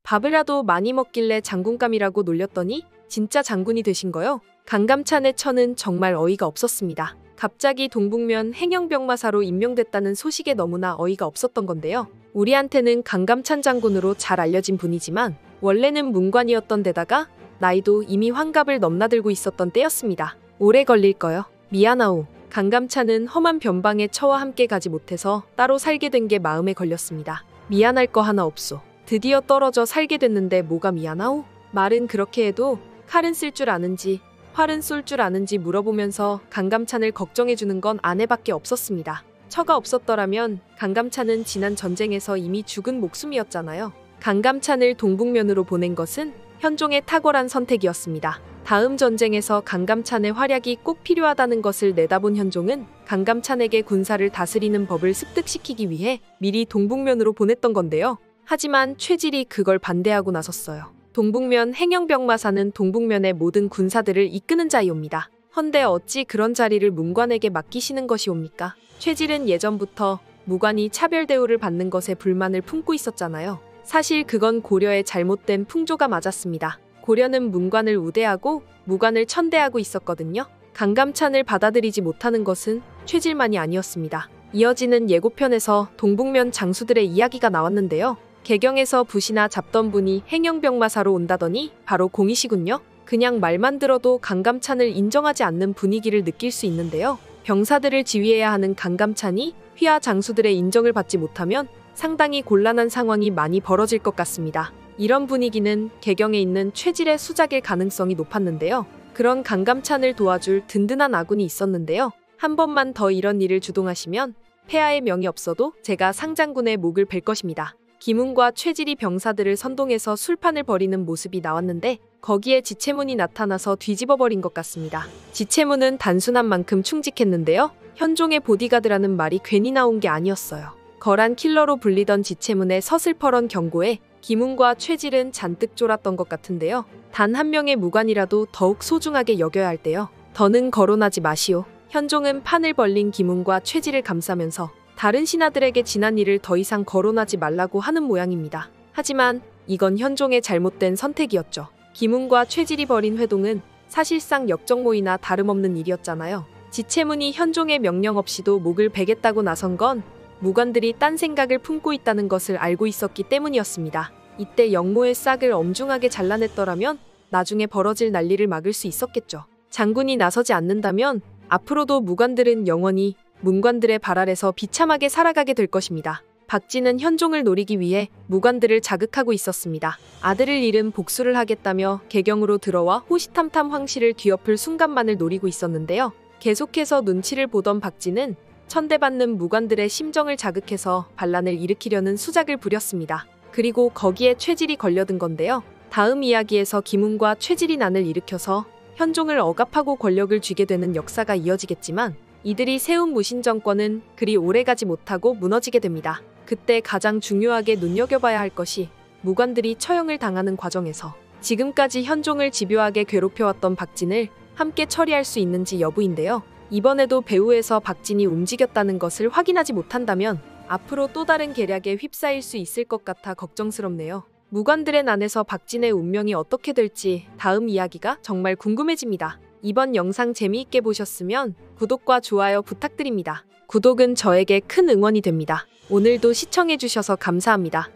밥이라도 많이 먹길래 장군감이라고 놀렸더니 진짜 장군이 되신 거요? 강감찬의 처는 정말 어이가 없었습니다. 갑자기 동북면 행영병마사로 임명됐다는 소식에 너무나 어이가 없었던 건데요. 우리한테는 강감찬 장군으로 잘 알려진 분이지만 원래는 문관이었던 데다가 나이도 이미 환갑을 넘나들고 있었던 때였습니다. 오래 걸릴 거요. 미안하오. 강감찬은 험한 변방에 처와 함께 가지 못해서 따로 살게 된 게 마음에 걸렸습니다. 미안할 거 하나 없소. 드디어 떨어져 살게 됐는데 뭐가 미안하오? 말은 그렇게 해도 칼은 쓸 줄 아는지 활은 쏠 줄 아는지 물어보면서 강감찬을 걱정해주는 건 아내밖에 없었습니다. 처가 없었더라면 강감찬은 지난 전쟁에서 이미 죽은 목숨이었잖아요. 강감찬을 동북면으로 보낸 것은 현종의 탁월한 선택이었습니다. 다음 전쟁에서 강감찬의 활약이 꼭 필요하다는 것을 내다본 현종은 강감찬에게 군사를 다스리는 법을 습득시키기 위해 미리 동북면으로 보냈던 건데요. 하지만 최질이 그걸 반대하고 나섰어요. 동북면 행영병마사는 동북면의 모든 군사들을 이끄는 자이옵니다. 헌데 어찌 그런 자리를 문관에게 맡기시는 것이옵니까? 최질은 예전부터 무관이 차별 대우를 받는 것에 불만을 품고 있었잖아요. 사실 그건 고려의 잘못된 풍조가 맞았습니다. 고려는 문관을 우대하고 무관을 천대하고 있었거든요. 강감찬을 받아들이지 못하는 것은 최질만이 아니었습니다. 이어지는 예고편에서 동북면 장수들의 이야기가 나왔는데요. 개경에서 붓이나 잡던 분이 행영병마사로 온다더니 바로 공이시군요. 그냥 말만 들어도 강감찬을 인정하지 않는 분위기를 느낄 수 있는데요. 병사들을 지휘해야 하는 강감찬이 휘하 장수들의 인정을 받지 못하면 상당히 곤란한 상황이 많이 벌어질 것 같습니다. 이런 분위기는 개경에 있는 최질의 수작일 가능성이 높았는데요. 그런 강감찬을 도와줄 든든한 아군이 있었는데요. 한 번만 더 이런 일을 주동하시면 폐하의 명이 없어도 제가 상장군의 목을 벨 것입니다. 김웅과 최질이 병사들을 선동해서 술판을 벌이는 모습이 나왔는데 거기에 지체문이 나타나서 뒤집어버린 것 같습니다. 지체문은 단순한 만큼 충직했는데요. 현종의 보디가드라는 말이 괜히 나온 게 아니었어요. 거란 킬러로 불리던 지체문의 서슬퍼런 경고에 김웅과 최질은 잔뜩 쫄았던 것 같은데요. 단 한 명의 무관이라도 더욱 소중하게 여겨야 할 때요. 더는 거론하지 마시오. 현종은 판을 벌린 김웅과 최질을 감싸면서 다른 신하들에게 지난 일을 더 이상 거론하지 말라고 하는 모양입니다. 하지만 이건 현종의 잘못된 선택이었죠. 김웅과 최질이 벌인 회동은 사실상 역정모이나 다름없는 일이었잖아요. 지체문이 현종의 명령 없이도 목을 베겠다고 나선 건 무관들이 딴 생각을 품고 있다는 것을 알고 있었기 때문이었습니다. 이때 역모의 싹을 엄중하게 잘라냈더라면 나중에 벌어질 난리를 막을 수 있었겠죠. 장군이 나서지 않는다면 앞으로도 무관들은 영원히 문관들의 발 아래서 비참하게 살아가게 될 것입니다. 박진은 현종을 노리기 위해 무관들을 자극하고 있었습니다. 아들을 잃은 복수를 하겠다며 개경으로 들어와 호시탐탐 황실을 뒤엎을 순간만을 노리고 있었는데요. 계속해서 눈치를 보던 박진은 천대받는 무관들의 심정을 자극해서 반란을 일으키려는 수작을 부렸습니다. 그리고 거기에 최질이 걸려든 건데요. 다음 이야기에서 김웅과 최질이 난을 일으켜서 현종을 억압하고 권력을 쥐게 되는 역사가 이어지겠지만 이들이 세운 무신정권은 그리 오래가지 못하고 무너지게 됩니다. 그때 가장 중요하게 눈여겨봐야 할 것이 무관들이 처형을 당하는 과정에서 지금까지 현종을 집요하게 괴롭혀왔던 박진을 함께 처리할 수 있는지 여부인데요. 이번에도 배후에서 박진이 움직였다는 것을 확인하지 못한다면 앞으로 또 다른 계략에 휩싸일 수 있을 것 같아 걱정스럽네요. 무관들의 난에서 박진의 운명이 어떻게 될지 다음 이야기가 정말 궁금해집니다. 이번 영상 재미있게 보셨으면 구독과 좋아요 부탁드립니다. 구독은 저에게 큰 응원이 됩니다. 오늘도 시청해주셔서 감사합니다.